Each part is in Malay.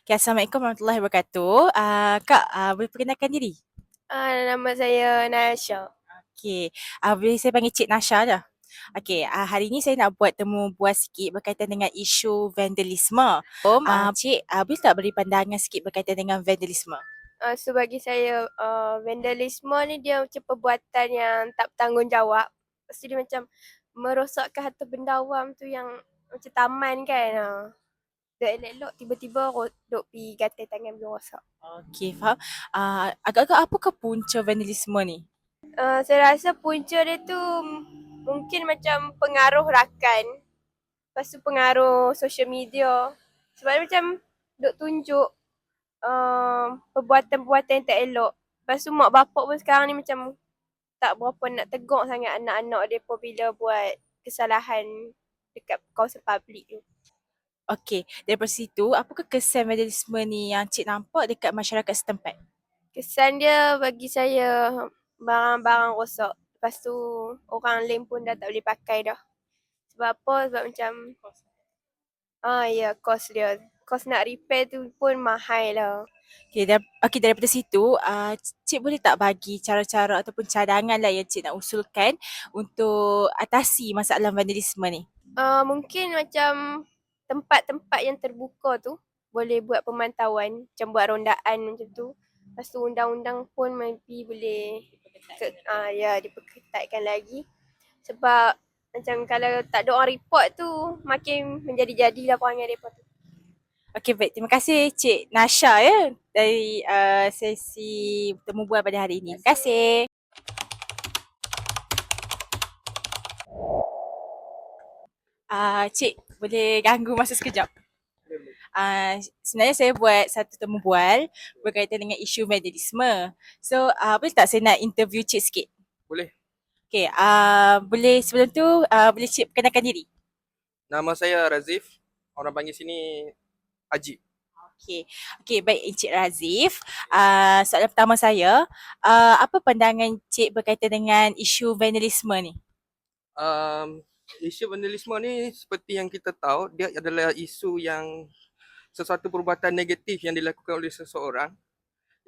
Okay, Assalamualaikum warahmatullahi wabarakatuh. Kak, boleh perkenalkan diri? Nama saya Nasha. Okay, boleh saya panggil Cik Nasha dah? Okay, hari ni saya nak buat temu bual sikit berkaitan dengan isu vandalisme. Cik, boleh tak beri pandangan sikit berkaitan dengan vandalisme? So bagi saya, vandalisme ni dia macam perbuatan yang tak bertanggungjawab. Lepas tu dia macam merosakkan harta benda awam tu yang macam taman kan. Duk elok-elok tiba-tiba duk pi gatal tangan boleh rosak. Okay, faham. Agak-agak apakah punca vandalisme ni? Saya rasa punca dia tu mungkin macam pengaruh rakan. Lepas tu pengaruh social media. Sebab dia macam duk tunjuk perbuatan-perbuatan yang tak elok. Lepas tu mak bapak pun sekarang ni macam tak berapa nak tegur sangat anak-anak dia bila buat kesalahan dekat kawasan public tu. Okay, daripada situ, apakah kesan vandalisme ni yang Cik nampak dekat masyarakat setempat? Kesan dia bagi saya barang-barang rosak. Lepas tu orang lain pun dah tak boleh pakai dah. Sebab apa? Sebab macam ya kos dia. Kos nak repair tu pun mahal lah. Okay, daripada situ, Cik boleh tak bagi cara-cara ataupun cadangan lah yang Cik nak usulkan untuk atasi masalah vandalisme ni? Mungkin macam tempat-tempat yang terbuka tu boleh buat pemantauan, macam buat rondaan macam tu. Lepas tu undang-undang pun maybe boleh diperketatkan lagi. Sebab macam kalau tak ada orang report tu makin menjadi-jadilah perangai mereka tu. Okay, baik. Terima kasih Cik Nasha ya dari sesi temu bual pada hari ini. Terima kasih. Cik, boleh ganggu masa sekejap? Sebenarnya saya buat satu temu bual berkaitan dengan isu vandalisme. So, boleh tak saya nak interview Cik sikit? Boleh. Okay, boleh sebelum tu boleh Cik perkenalkan diri? Nama saya Razif. Orang panggil sini Haji. Okay, baik Encik Razif. Soalan pertama saya, apa pandangan Cik berkaitan dengan isu vandalisme ni? Isu vandalisme ni seperti yang kita tahu, dia adalah isu yang sesuatu perbuatan negatif yang dilakukan oleh seseorang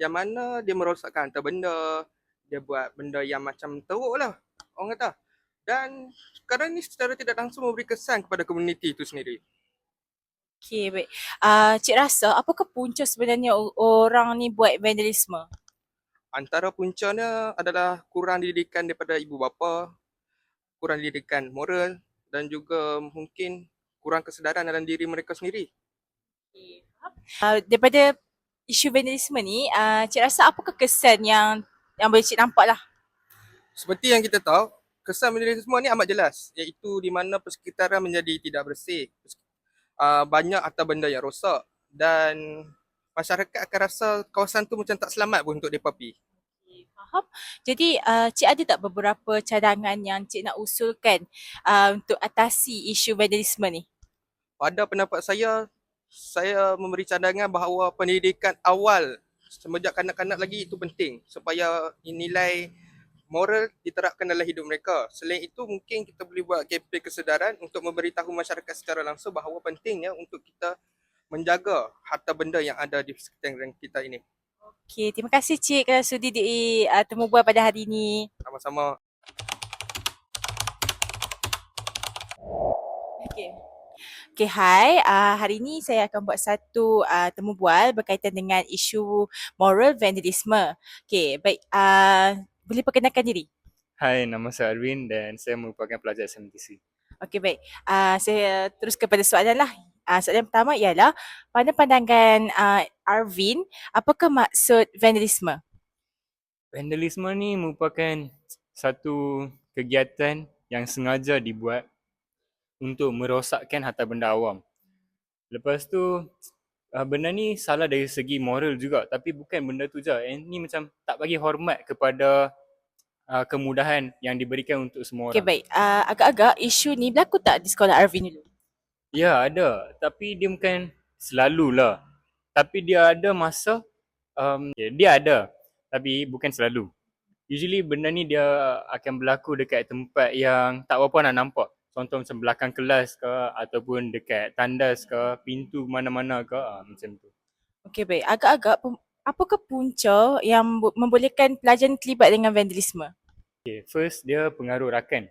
yang mana dia merosakkan harta benda, dia buat benda yang macam teruk lah, orang kata. Dan sekarang ni secara tidak langsung memberi kesan kepada komuniti itu sendiri. Okay, baik. Cik rasa apakah punca sebenarnya orang ni buat vandalisme? Antara puncanya adalah kurang didikan daripada ibu bapa, kurang didikan moral dan juga mungkin kurang kesedaran dalam diri mereka sendiri. Daripada isu vandalisme ni, Cik rasa apakah kesan yang boleh Cik nampak lah? Seperti yang kita tahu, kesan vandalisme ni amat jelas, iaitu di mana persekitaran menjadi tidak bersih, banyak harta benda yang rosak dan masyarakat akan rasa kawasan tu macam tak selamat pun untuk mereka pergi. Faham. Jadi Cik ada tak beberapa cadangan yang Cik nak usulkan untuk atasi isu vandalisme ni? Pada pendapat saya memberi cadangan bahawa pendidikan awal semenjak kanak-kanak lagi itu penting supaya nilai moral diterapkan dalam hidup mereka. Selain itu mungkin kita boleh buat kempen kesedaran untuk memberitahu masyarakat secara langsung bahawa pentingnya untuk kita menjaga harta benda yang ada di sekitaran kita ini. Okay, terima kasih Cik kerana sudi di temu bual pada hari ini. Sama-sama. Okay. Okay, hai. Hari ini saya akan buat satu temu bual berkaitan dengan isu moral vandalisme. Okay, baik. Boleh perkenalkan diri? Hai, nama saya Arwin dan saya merupakan pelajar SMTC. Okay, baik. Saya terus kepada soalan lah. Soalan pertama ialah, pada pandangan Arvin, apakah maksud vandalisme? Vandalisme ni merupakan satu kegiatan yang sengaja dibuat untuk merosakkan harta benda awam. Lepas tu, benda ni salah dari segi moral juga, tapi bukan benda tu je. Ini macam tak bagi hormat kepada kemudahan yang diberikan untuk semua Okay, orang. baik. Agak-agak isu ni berlaku tak di sekolah Arvin dulu? Ya, ada. Tapi dia bukan selalulah. Tapi dia ada masa, dia ada. Tapi bukan selalu. Usually benda ni dia akan berlaku dekat tempat yang tak berapa nak nampak. Contoh macam belakang kelas ke, ataupun dekat tandas ke, pintu mana-mana ke, macam tu. Okey, baik. Agak-agak apakah punca yang membolehkan pelajar ni terlibat dengan vandalisme? Okay, first dia pengaruh rakan.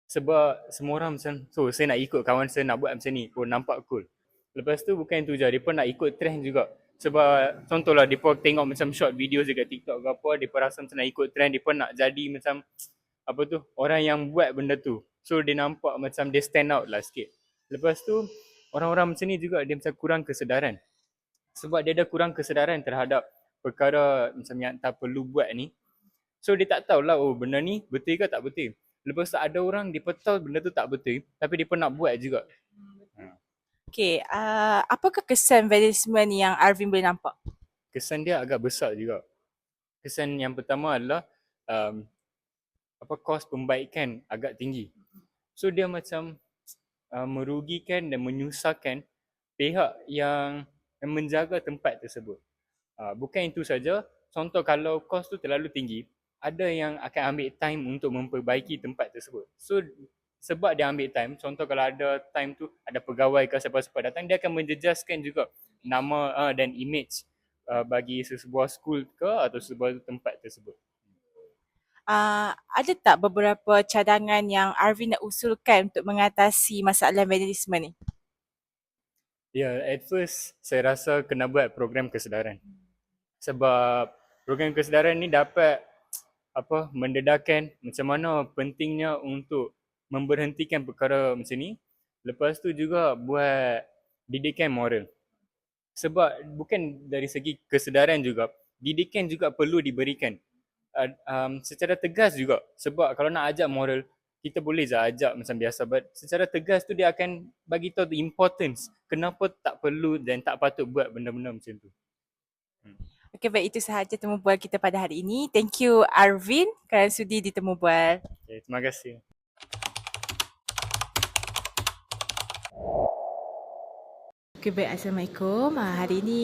Sebab semua orang macam, so saya nak ikut kawan saya nak buat macam ni, oh nampak cool. Lepas tu bukan itu je, dia pun nak ikut trend juga. Sebab contohlah, dia pun tengok macam short videos dekat TikTok ke apa, dia pun rasa macam nak ikut trend, dia pun nak jadi macam, apa tu, orang yang buat benda tu. So dia nampak macam dia stand out lah sikit. Lepas tu, orang-orang macam ni juga dia macam kurang kesedaran. Sebab dia ada kurang kesedaran terhadap perkara macam yang tak perlu buat ni. So dia tak tahulah, oh benda ni betul ke tak betul. Lepas tu ada orang dia pun tahu benda tu tak betul, tapi dia pun nak buat juga. Okey, apakah kesan vandalisme ni yang Arvin boleh nampak? Kesan dia agak besar juga. Kesan yang pertama adalah kos pembaikan agak tinggi. So dia macam merugikan dan menyusahkan pihak yang menjaga tempat tersebut. Bukan itu saja, contoh kalau kos tu terlalu tinggi, ada yang akan ambil time untuk memperbaiki tempat tersebut. So sebab dia ambil time, contoh kalau ada time tu ada pegawai ke siapa-siapa datang, dia akan menjejaskan juga nama dan image bagi sebuah school ke atau sebuah tempat tersebut. Ada tak beberapa cadangan yang Arvin nak usulkan untuk mengatasi masalah vandalisme ni? Ya, at first saya rasa kena buat program kesedaran. Sebab program kesedaran ni dapat mendedahkan macam mana pentingnya untuk memberhentikan perkara macam ni. Lepas tu juga buat didikan moral. Sebab bukan dari segi kesedaran juga, didikan juga perlu diberikan secara tegas juga. Sebab kalau nak ajak moral, kita boleh je ajak macam biasa, but secara tegas tu dia akan bagi tahu the importance kenapa tak perlu dan tak patut buat benda-benda macam tu. Okey, baik, itu sahaja temu bual kita pada hari ini. Thank you Arvin kerana sudi ditemu bual. Okay, terima kasih. Okey, baik, Assalamualaikum. Hari ini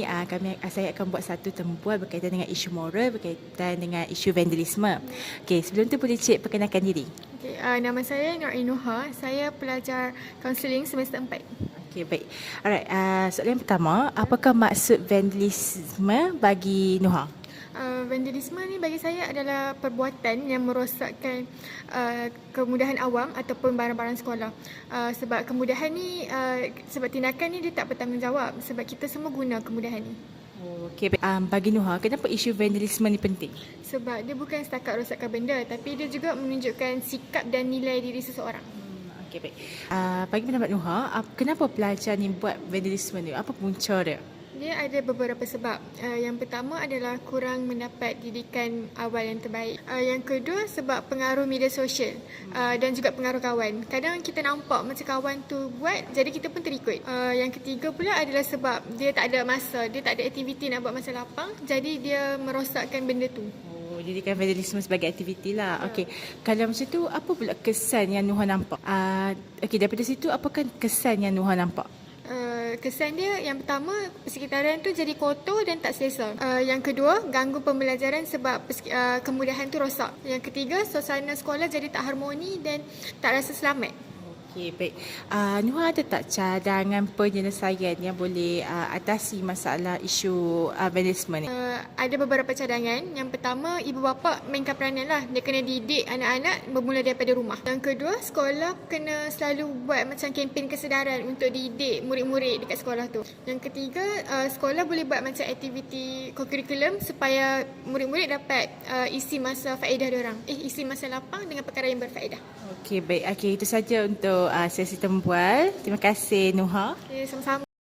saya akan buat satu temu bual berkaitan dengan isu moral, berkaitan dengan isu vandalisme. Okey, sebelum tu boleh Cik perkenalkan diri. Okay, nama saya Nur Inuha. Saya pelajar kaunseling semester 4. Okey, baik. Alright, soalan yang pertama, apakah maksud vandalisme bagi Nuha? Vandalisme ni bagi saya adalah perbuatan yang merosakkan kemudahan awam ataupun barang-barang sekolah. Sebab kemudahan ni, sebab tindakan ni dia tak bertanggungjawab sebab kita semua guna kemudahan ni. Okey, baik. Bagi Nuha, kenapa isu vandalisme ni penting? Sebab dia bukan setakat rosakkan benda, tapi dia juga menunjukkan sikap dan nilai diri seseorang. Okey, baik. Bagi pendapat Nuha, kenapa pelajar ni buat vandalisme ni? Apa punca dia? Dia ada beberapa sebab. Yang pertama adalah kurang mendapat didikan awal yang terbaik. Yang kedua sebab pengaruh media sosial dan juga pengaruh kawan. Kadang kita nampak macam kawan tu buat, jadi kita pun terikut. Yang ketiga pula adalah sebab dia tak ada masa, dia tak ada aktiviti nak buat masa lapang, jadi dia merosakkan benda tu. Jadikan vandalisme sebagai aktiviti lah. Okey, kalau macam tu, apa pula kesan yang Nuha nampak? Okey, daripada situ, apakah kesan yang Nuha nampak? Kesan dia yang pertama, persekitaran tu jadi kotor dan tak selesa. Yang kedua, ganggu pembelajaran sebab kemudahan tu rosak. Yang ketiga, suasana sekolah jadi tak harmoni dan tak rasa selamat. Okey, baik. Nuha ada tak cadangan penyelesaian yang boleh atasi masalah isu vandalisme ni? Ada beberapa cadangan. Yang pertama, ibu bapa mainkan peranan lah. Dia kena didik anak-anak bermula daripada rumah. Yang kedua, sekolah kena selalu buat macam kempen kesedaran untuk didik murid-murid dekat sekolah tu. Yang ketiga, sekolah boleh buat macam aktiviti kurikulum supaya murid-murid dapat isi masa faedah diorang. Isi masa lapang dengan perkara yang berfaedah. Okey, baik. Okey, itu saja untuk sesi temu bual. Terima kasih Nuha. Okay, sama-sama.